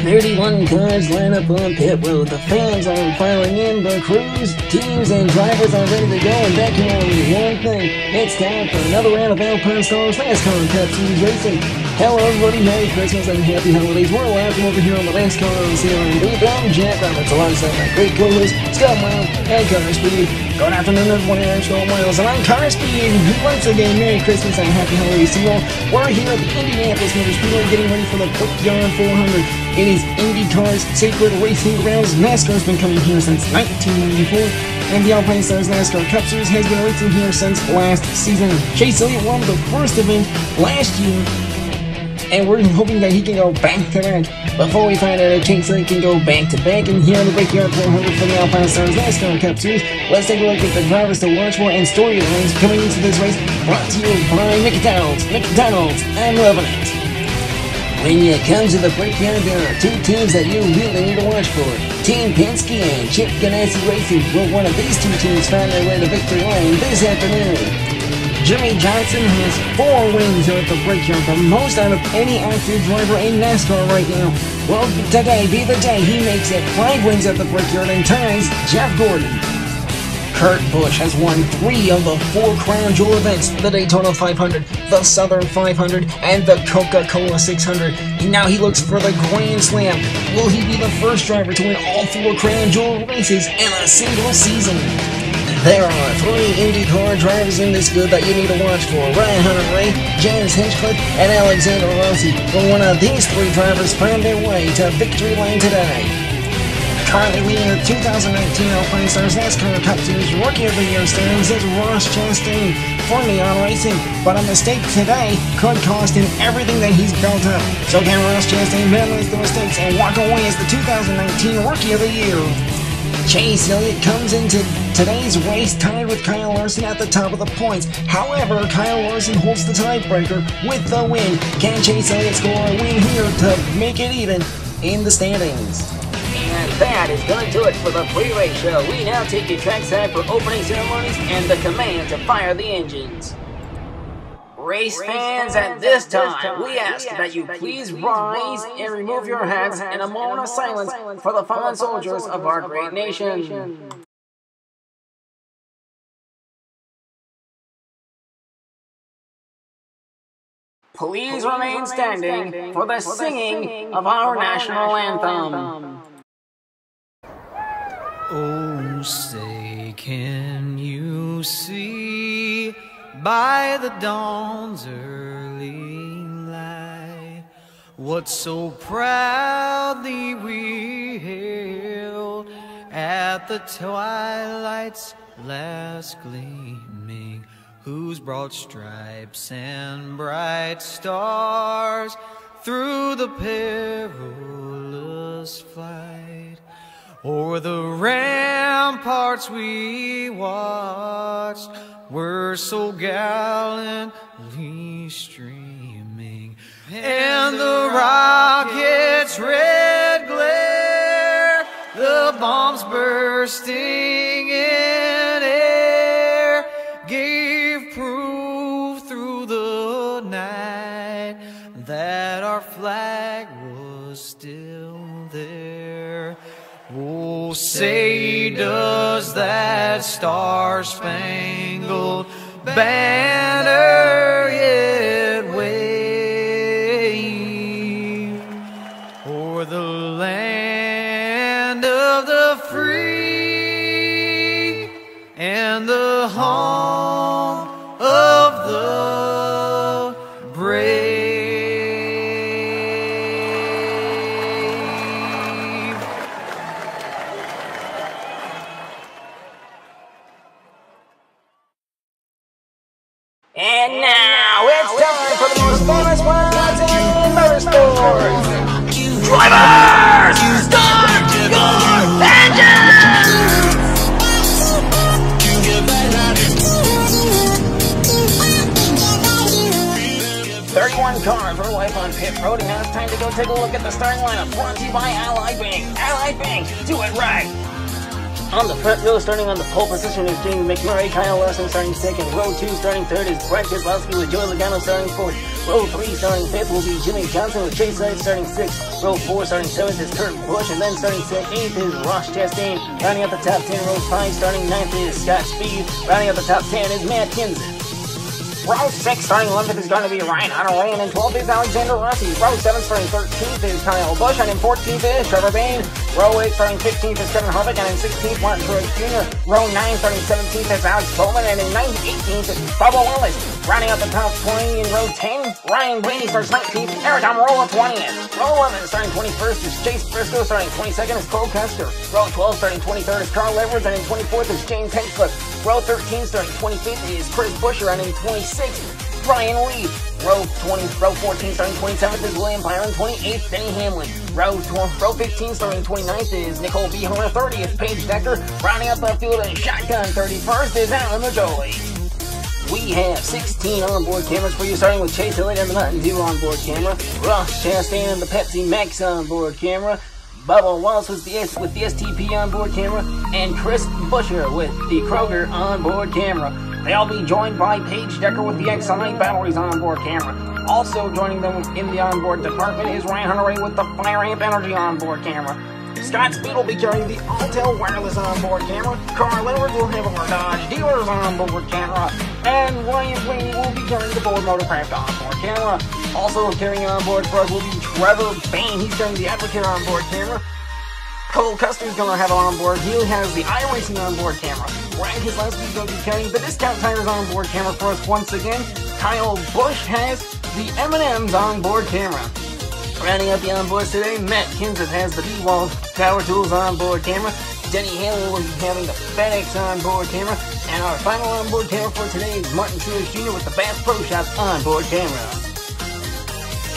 31 cars line up on pit road. The fans are filing in, the crews, teams, and drivers are ready to go, and that can only mean one thing. It's time for another round of Alpine Stars NASCAR Cup Series racing. Hello everybody, Merry Christmas and Happy Holidays. We're live from over here on the NASCAR CRM booth. I'm Jack Roberts, alongside my great co-host, Scott Miles and Car Speed. Good afternoon everyone, I'm Scott Miles, and I'm Car Speed. Once again, Merry Christmas and Happy Holidays to you all. We're here at the Indianapolis Motor Speedway getting ready for the Brickyard 400. It is IndyCar's sacred racing grounds. NASCAR's been coming here since 1994, and the Alpine Stars NASCAR Cup Series has been racing here since last season. Chase Elliott won the first event last year, and we're hoping that he can go back to back. Before we find out if Chase Elliott can go back to back, and here on the Brickyard 400 for the Alpine Stars NASCAR Cup Series, let's take a look at the drivers to watch for and storylines coming into this race, brought to you by McDonald's. McDonald's, I'm loving it. When you come to the Brickyard, there are two teams that you really need to watch for. Team Penske and Chip Ganassi Racing. Will one of these two teams find their way to victory lane this afternoon? Jimmy Johnson has 4 wins here at the Brickyard, the most out of any active driver in NASCAR right now. Will today be the day he makes it 5 wins at the Brickyard and ties Jeff Gordon. Kurt Busch has won 3 of the 4 Crown Jewel events, the Daytona 500, the Southern 500, and the Coca-Cola 600. Now he looks for the Grand Slam. Will he be the first driver to win all 4 Crown Jewel races in a single season? There are 3 IndyCar drivers in this good that you need to watch for: Ryan Hunter-Reay, James Hinchcliffe, and Alexander Rossi. Will one of these 3 drivers find their way to victory lane today? Currently leading the 2019 Alpine Stars NASCAR Cup Series Rookie of the Year standings is Ross Chastain for Neon Racing, but a mistake today could cost him everything that he's built up. So can Ross Chastain minimize the mistakes and walk away as the 2019 Rookie of the Year? Chase Elliott comes into today's race tied with Kyle Larson at the top of the points. However, Kyle Larson holds the tiebreaker with the win. Can Chase Elliott score a win here to make it even in the standings? And that is going to do it for the pre-race show. We now take you trackside for opening ceremonies and the command to fire the engines. Race fans, at this time, we ask that you please rise and remove your hats in a moment of silence for the fallen soldiers of our great nation. Please remain standing for the singing of our national anthem. Oh, say, can you see by the dawn's early light what so proudly we hailed at the twilight's last gleaming, whose broad stripes and bright stars through the perilous fight o'er the ramparts we watched were so gallantly streaming, and the rocket's red glare, the bombs bursting in air, gave proof through the night that our flag was still there. Oh, say, does that star-spangled banner yet wave o'er the land of the free and the home of the brave? And now it's time for the most famous words in motorsports. Drivers, start your engines! 31 cars are live on pit road, and now it's time to go take a look at the starting lineup, brought to you by Ally Bank. Ally Bank, do it right! On the front row, starting on the pole position, is Jamie McMurray. Kyle Larson starting second. Row 2, starting third, is Brett Keselowski with Joey Logano starting fourth. Row 3 starting 5th will be Jimmy Johnson with Chase Elliott starting 6th. Row 4 starting 7th is Kurt Busch, and then starting 8th is Ross Chastain. Rounding out the top 10, row 5 starting 9th is Scott Speed. Rounding out the top 10 is Matt Kenseth. Row 6 starting 11th is going to be Ryan Hunter, and in 12th is Alexander Rossi. Row 7 starting 13th is Kyle Busch, and in 14th is Trevor Bayne. Row 8 starting 15th is Kevin Harvick, and in 16th Martin Truex Jr. Row 9 starting 17th is Alex Bowman, and in 18th is Bubba Wallace. Rounding out the top 20 in row 10, Ryan Blaney starts 19th, Eric Almirola 20th. Row 11 starting 21st is Chase Briscoe, starting 22nd is Cole Custer. Row 12 starting 23rd is Carl Edwards, and in 24th is James Hinchcliffe. Row 13 starting 25th is Chris Buescher, and in 26th, Ryan Reed. Row 14 starting 27th is William Byron, 28th Denny Hamlin. Row 15 starting 29th is Nicole Beehorner, 30th Paige Decker. Rounding up the field in shotgun, 31st is Alan Majoli. We have 16 onboard cameras for you, starting with Chase Elliott and the Mountain Dew onboard camera, Ross Chastain and the Pepsi Max onboard camera, Bubba Wallace with the STP onboard camera, and Chris Buescher with the Kroger onboard camera. They'll be joined by Paige Decker with the XI Batteries onboard camera. Also joining them in the onboard department is Ryan Hunter with the Fire Amp Energy onboard camera. Scott Speed will be carrying the Alltel Wireless onboard camera. Carl Edwards will have our Dodge Dealers onboard camera. And Ryan Blaney will be carrying the Ford Motorcraft onboard camera. Also carrying onboard for us will be Trevor Bayne. He's carrying the Advocare onboard camera. Cole Custer's going to have on board. He has the iRacing onboard camera. Ryan Keselowski's going to be carrying the Discount Tires onboard camera for us once again. Kyle Busch has the M&M's onboard camera. Rounding out the onboards today, Matt Kenseth has the D-Wall Power Tools onboard camera. Denny Hamlin will be having the FedEx onboard camera. And our final onboard camera for today is Martin Truex Jr. with the Bass Pro Shops onboard camera.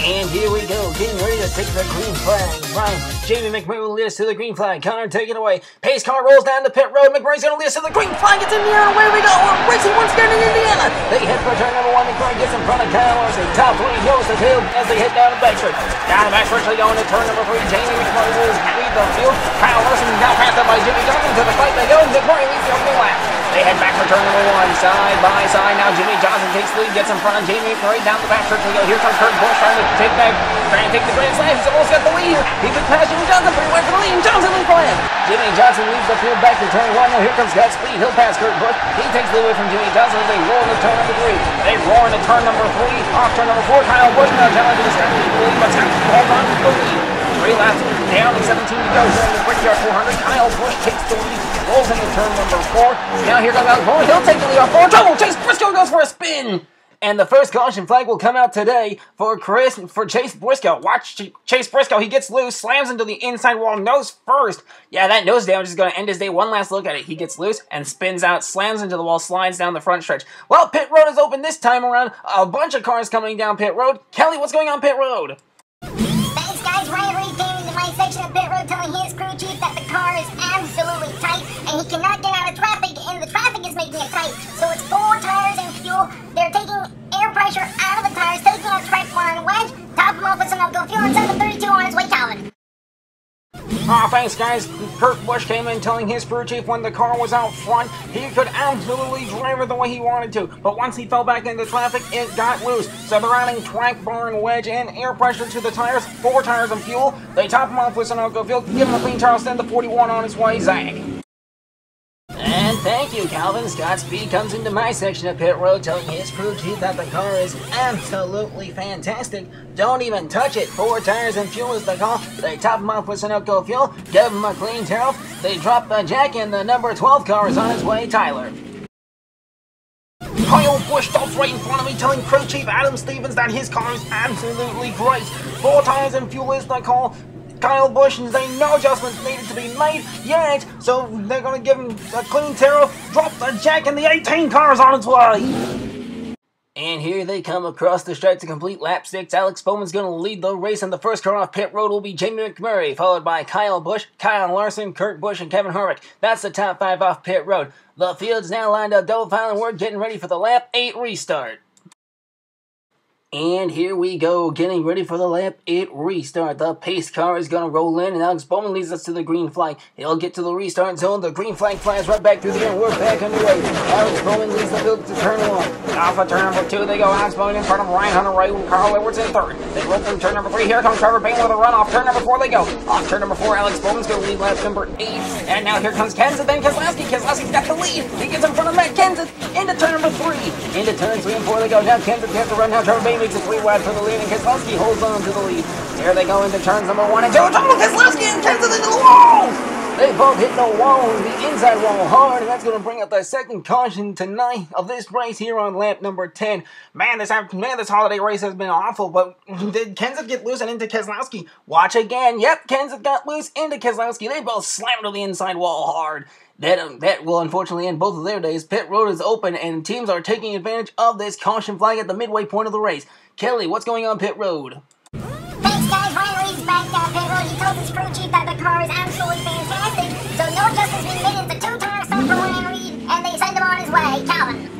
And here we go, getting ready to take the green flag. Right, Jamie McMurray will lead us to the green flag. Connor, take it away. Pace car rolls down the pit road. McMurray's going to lead us to the green flag. It's in the air. Away we go. We're racing once again in Indiana. They head for turn number 1. McMurray gets in front of Kyle Larson. Top 3 goes to tail as they head down the backstretch. Down the backstretch, they go into turn number 3. Jamie McMurray will lead the field. Kyle Larson now passed up by Jimmy Johnson. To the fight they go. McMurray leads the opening lap. They head back for turn number 1, side by side. Now Jimmy Johnson takes the lead, gets in front of Jamie McMurray down the backstretch. They go. Here comes Kurt Busch trying to take the Grand Slam. He's almost got the lead. He could pass Jimmy Johnson, but he went for the lead. Johnson leads the land. Jimmy Johnson leads the field back to turn 1. Now here comes Scott Speed. He'll pass Kurt Busch. He takes the away from Jimmy Johnson as they roll into turn number 3. They roar into turn number 3. Off turn number 4. Kyle Busch now challenging to start the lead, but holds on to the lead. 3 laps down and 17 to go during the Brickyard 400. Kyle Busch takes the lead, rolls into turn number 4. Now here comes Alex Bowman. He'll take the lead off 4. Trouble. Chase Briscoe goes for a spin. And the first caution flag will come out today for Chase Briscoe. Watch Chase Briscoe. He gets loose, slams into the inside wall, nose first. Yeah, that nose damage is going to end his day. One last look at it. He gets loose and spins out, slams into the wall, slides down the front stretch. Well, pit road is open this time around. A bunch of cars coming down pit road. Kelly, what's going on pit road? Thanks, guys. Ryan Reed came into my section of pit road telling his crew chief that the car is absolutely tight and he cannot get out of traffic, and the traffic is making it tight. So it's 4 tires and fuel. They're taking air pressure out of the tires, taking a track line wedge, top them off with some no-go fuel, and send the 32 on his way, Calvin. Aw, thanks, guys. Kurt Busch came in telling his crew chief when the car was out front, he could absolutely drive it the way he wanted to. But once he fell back into traffic, it got loose. So they're adding track bar and wedge and air pressure to the tires, 4 tires and fuel. They top him off with some no-go fuel, give him a clean tire, send the 41 on his way, Zach. And thank you, Calvin. Scott Speed comes into my section of pit road telling his crew chief that the car is absolutely fantastic. Don't even touch it. 4 tires and fuel is the call. They top him off with Sunoco fuel, give him a clean tariff. They drop the jack, and the number 12 car is on its way, Tyler. Kyle Busch stops right in front of me telling crew chief Adam Stevens that his car is absolutely great. 4 tires and fuel is the call. Kyle Busch and say no adjustments needed to be made yet, so they're going to give him a clean tariff, drop the jack, and the 18 car is on its way. And here they come across the stretch to complete lap 6. Alex Bowman's going to lead the race, and the first car off pit road will be Jamie McMurray, followed by Kyle Busch, Kyle Larson, Kurt Busch, and Kevin Harvick. That's the top 5 off pit road. The field's now lined up double file, and we're getting ready for the lap 8 restart. And here we go, getting ready for the lap 8 restart. The pace car is going to roll in, and Alex Bowman leads us to the green flag. He'll get to the restart zone. The green flag flies right back through the air. We're back underway. Alex Bowman leads the field to turn 1. Off of turn number 2, they go. Alex Bowman in front of Ryan Hunter right, and Carl Edwards in third. They roll from turn number 3. Here comes Trevor Bain with a run. Off turn number 4, they go. Off turn number 4, Alex Bowman's going to lead lap number 8. And now here comes Kenseth, then Keselowski. Keselowski's got the lead. He gets in front of Matt Kenseth into turn number 3. Into turn 3 and 4, they go. Now Kenseth has to run. Now Trevor Bain makes it 3 wide for the lead, and Keselowski holds on to the lead. Here they go into turns number 1 and 2. Total Keselowski and Kenseth into the wall! They both hit the wall, the inside wall hard, and that's going to bring up the second caution tonight of this race here on lap number 10. Man, this holiday race has been awful, but did Kenseth get loose and into Keselowski? Watch again. Yep, Kenseth got loose into Keselowski. They both slammed to the inside wall hard. That will unfortunately end both of their days. Pit road is open, and teams are taking advantage of this caution flag at the midway point of the race. Kelly, what's going on pit road? Thanks, guys. Ryan Reed's back down pit road. He told his crew chief that the car is absolutely fantastic, so no adjustments being made. It's a 2-tire stop for Ryan Reed, and they send him on his way. Calvin.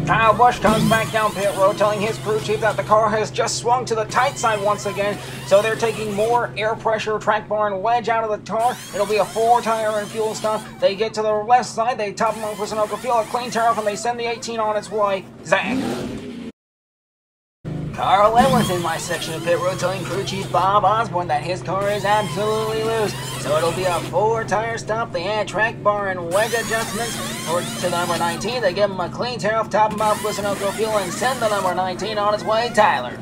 Kyle Busch comes back down pit road, telling his crew chief that the car has just swung to the tight side once again, so they're taking more air pressure, track bar, and wedge out of the car. It'll be a 4-tire and fuel stop. They get to the left side, they top them off with Sunoco fuel, a clean tire off, and they send the 18 on its way. Zach. Carl Edwards in my section of pit road, telling crew chief Bob Osborne that his car is absolutely loose. So it'll be a 4-tire stop. They add track bar and wedge adjustments to number 19. They give him a clean tire off, top him off with Sunoco fuel, and send the number 19 on its way, Tyler.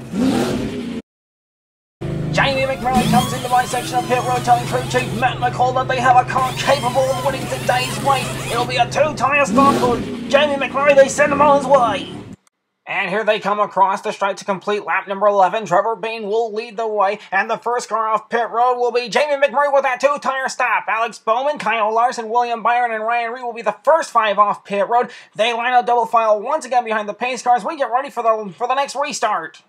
Jamie McMurray comes into my section of pit road, telling crew chief Matt McCall that they have a car capable of winning today's race. It'll be a 2-tire stop for Jamie McMurray. They send him on his way. And here they come across the stripe to complete lap number 11. Trevor Bain will lead the way, and the first car off pit road will be Jamie McMurray with that 2-tire stop. Alex Bowman, Kyle Larson, William Byron, and Ryan Reed will be the first 5 off pit road. They line up double file once again behind the pace cars. We get ready for the next restart.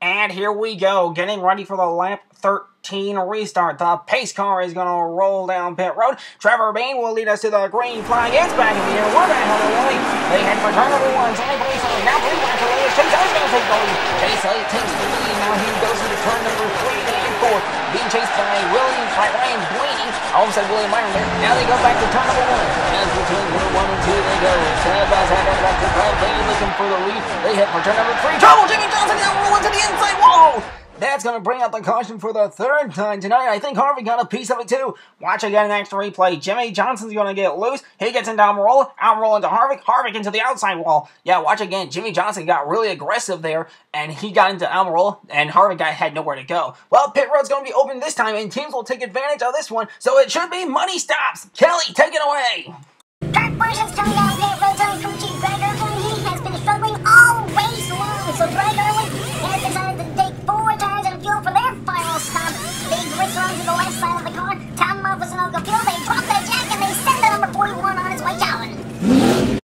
And here we go, getting ready for the lap 13 restart. The pace car is going to roll down pit road. Trevor Bain will lead us to the green flag. It's back in the air. We're back on the way. They head for turn number 1. Sonny Blaze on now 3 back to the lead. Chase Elliott's going to take the lead. Chase Elliott takes the lead. Now he goes into turn number 3 and 4. Being chased by Ryan Blaney. I almost said William Byron there. Now they go back to turn number 1. And for turn number 1 and 2 they go. Side by side back to Kyle Blaney looking for the lead. They head for turn number 3. Trouble! Jimmy Johnson now rolling to the inside wall. That's going to bring out the caution for the 3rd time tonight. I think Harvick got a piece of it too. Watch again next replay. Jimmy Johnson's going to get loose. He gets into Almirola into Harvick. Harvick into the outside wall. Yeah, watch again. Jimmy Johnson got really aggressive there, and he got into Almirola, and Harvick had nowhere to go. Well, pit road's going to be open this time, and teams will take advantage of this one, so it should be money stops. Kelly, take it away. Kurt Busch has turned down pit road, telling crew chief Greg Irwin he has been struggling all race long. So Greg Irwin has decided to take 4 tires and fuel for their final stop. They race around to the left side of the car, top him off with Sunoco fuel. They drop that jack and they send the number 41 on his way, Calvin.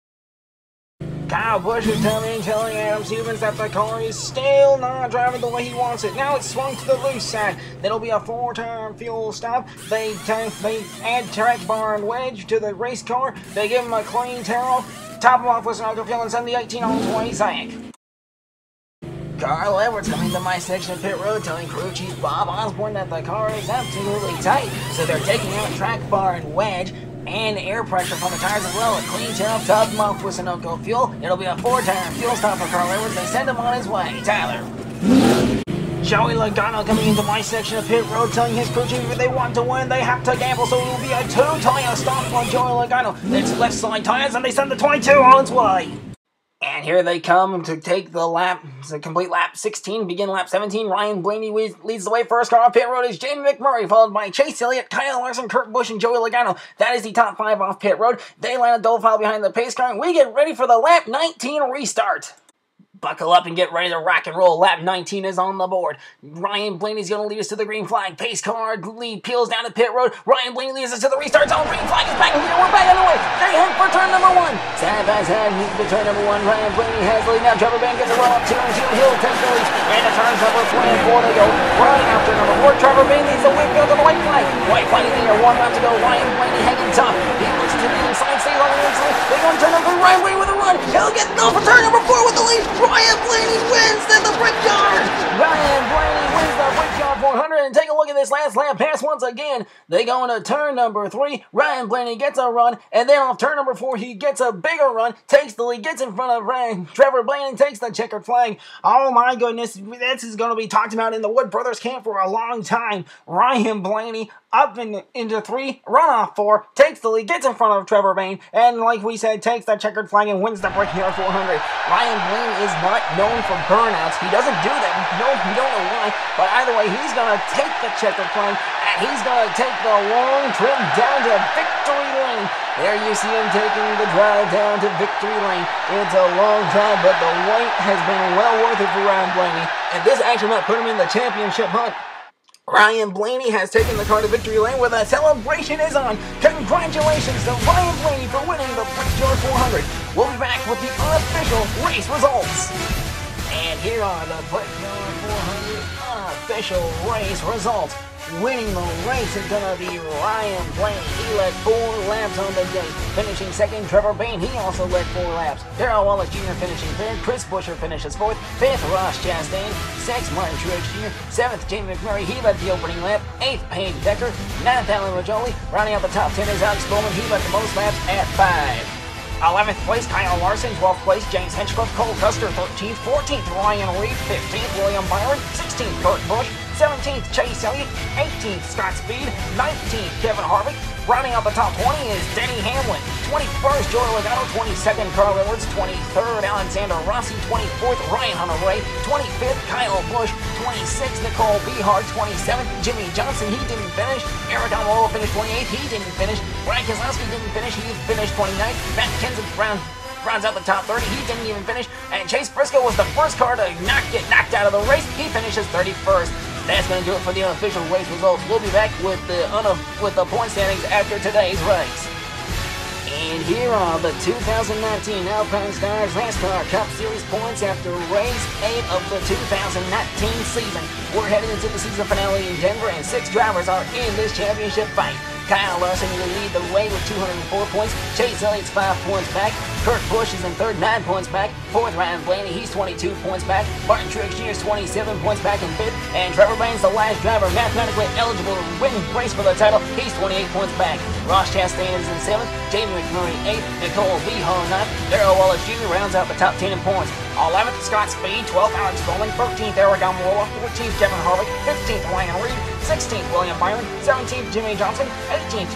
Kyle Busch is telling Adam Stevens that the car is still not driving the way he wants it. Now it's swung to the loose side. That'll be a 4-tire fuel stop. They add track bar and wedge to the race car. They give him a clean tire, top him off with Sunoco fuel, and send the 18 on his way, Zach. Carl Edwards coming to my section of pit road, telling crew chief Bob Osborne that the car is absolutely tight. So they're taking out track bar and wedge and air pressure from the tires as well. A clean tail, top him off with Sunoco fuel. It'll be a 4-tire fuel stop for Carl Edwards. They send him on his way. Tyler. Joey Logano coming into my section of pit road, telling his crew chief if they want to win, they have to gamble. So it will be a 2-tire stop for Joey Logano. It's left side tires, and they send the 22 on its way. And here they come to take the lap, to complete lap 16, begin lap 17. Ryan Blaney leads the way. First car off pit road is Jamie McMurray, followed by Chase Elliott, Kyle Larson, Kurt Busch, and Joey Logano. That is the top 5 off pit road. They line a double file behind the pace car, and we get ready for the lap 19 restart. Buckle up and get ready to rock and roll. Lap 19 is on the board. Ryan Blaney's going to lead us to the green flag. Pace car lead peels down to pit road. Ryan Blaney leads us to the restart zone. Green flag is back in here. We're back on the way. They head for turn number 1. Side by side, he's the turn number 1. Ryan Blaney has the lead now. Trevor Bain gets a roll up 2 and 2. He'll take the lead. And the turns number 3 and 4 to go. Running after number 4. Trevor Bain leads the Whitfield to the white flag. White flag in the air. 1 lap to go. Ryan Blaney hanging top. He looks to the inside. He's on the inside. They go to turn number 3. Ryan Blaney with a run. He'll get no for turn number 4 with the lead. Ryan Blaney wins at the Brickyard. Ryan Blaney wins the Brickyard 400. And take a look at this last lap pass once again. They go into turn number 3. Ryan Blaney gets a run. And then off turn number 4, he gets a bigger run. Takes the lead. Gets in front of Trevor Blaney. Takes the checkered flag. Oh my goodness. This is going to be talked about in the Wood Brothers camp for a long time. Ryan Blaney up into 3, run off 4, takes the lead, gets in front of Trevor Blaney, and like we said, takes the checkered flag and wins the Brickyard 400. Ryan Blaney is not known for burnouts. He doesn't do that. No, we don't know why. But either way, he's going to take the checkered flag, and he's going to take the long trip down to Victory Lane. There you see him taking the drive down to Victory Lane. It's a long drive, but the wait has been well worth it for Ryan Blaney. And this actually might put him in the championship hunt. Ryan Blaney has taken the car to Victory Lane where the celebration is on. Congratulations to Ryan Blaney for winning the Brickyard 400. We'll be back with the unofficial race results. And here are the Brickyard 400 unofficial race results. Winning the race is going to be Ryan Blaney. He led 4 laps on the day. Finishing second, Trevor Bain. He also led 4 laps. Darrell Wallace Jr. finishing third. Chris Buescher finishes 4th. 5th, Ross Chastain. 6th, Martin Truex Jr. 7th, Jamie McMurray. He led the opening lap. 8th, Payne Decker. 9th, Alan Rajoli. Rounding out the top 10 is Alex Bowman. He led the most laps at 5. 11th place, Kyle Larson. 12th place, James Hinchcliffe. Cole Custer, 13th. 14th, Ryan Reed. 15th, William Byron. 16th, Kurt Busch. 17th, Chase Elliott. 18th, Scott Speed. 19th, Kevin Harvick. Rounding out the top 20 is Denny Hamlin. 21st, Joey Logano. 22nd, Carl Edwards. 23rd, Alexander Rossi. 24th, Ryan Hunter-Reay. 25th, Kyle Busch. 26th, Nicole Behar. 27th, Jimmy Johnson. He didn't finish. Eric Almirola finished 28th. He didn't finish. Brad Keselowski didn't finish. He finished 29th. Matt Kenseth rounds out the top 30. He didn't even finish. And Chase Briscoe was the first car to not get knocked out of the race. He finishes 31st. That's going to do it for the unofficial race results. We'll be back with the point standings after today's race. And here are the 2019 Alpine Stars NASCAR Cup Series points after race 8 of the 2019 season. We're headed into the season finale in Denver, and 6 drivers are in this championship fight. Kyle Larson will lead the way with 204 points. Chase Elliott's 5 points back. Kurt Busch is in third, 9 points back. 4th, Ryan Blaney, he's 22 points back. Martin Truex Jr. is 27 points back in 5th. And Trevor Bain's the last driver mathematically eligible to win the race for the title. He's 28 points back. Ross Chastain is in 7th. Jamie McMurray 8th. Nicole Behar 9th. Darrell Wallace Jr. rounds out the top 10 in points. 11th, Scott Speed. 12th, Alex Bowman. 13th, Eric Almirola. 14th, Kevin Harvick. 15th, Ryan Reed. 16th, William Byron. 17th, Jimmy Johnson. 18th,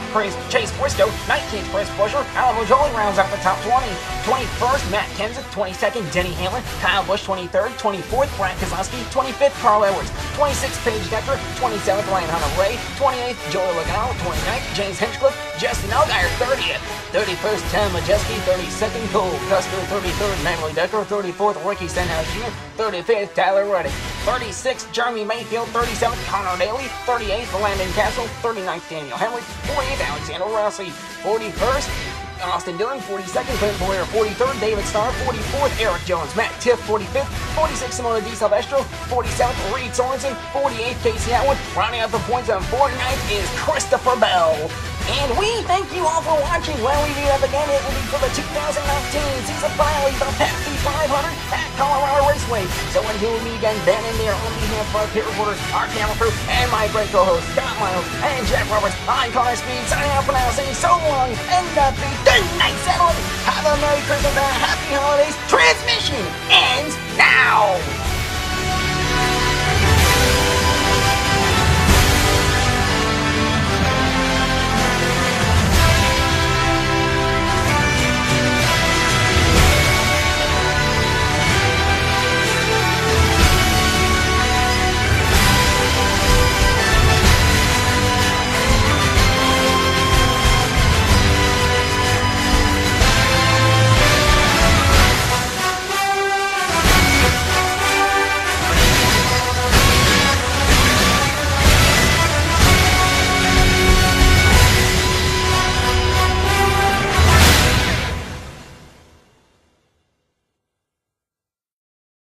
Chase Briscoe. 19th, Chris Buescher. Alan Rajoli rounds out the top 20. 21st, Matt Kenseth. 22nd, Denny Hamlin. Kyle Busch, 23rd. 24th, Brad Keselowski. 25th, Carl Edwards. 26th, Paige Decker. 27th, Ryan Hunter-Reay. 28th, Joey Logano. 29th, James Hinchcliffe. Justin Allgaier, 30th. 31st, Tom Majeski. 32nd, Cole Custer. 33rd, Natalie Decker. 34th, Ricky Stenhouse Jr. 35th, Tyler Reddick. 36th, Jeremy Mayfield. 37th, Connor Daly. 38th, Landon Castle. 39th, Daniel Hemrick. 40th, Alexander Rossi. 41st, Austin Dillon. 42nd, Clint Boyer. 43rd, David Starr. 44th, Eric Jones. Matt Tiff. 45th, 46th, Simona Di Silvestro. 47th, Reed Sorensen. 48th, Casey Atwood. Rounding out the points on 49th is Christopher Bell. And we thank you all for watching. When we do that again, it will be for the 2019 season finale, the Pepsi 500 at Colorado Raceway. So until we meet again, then and there, on behalf of our pit reporters, our camera crew, and my great co-hosts, Scott Miles and Jack Roberts, I'm Connor Speed, signing out for now, saying so long, and happy good night, everyone. Have a Merry Christmas and a Happy Holidays. Transmission ends now.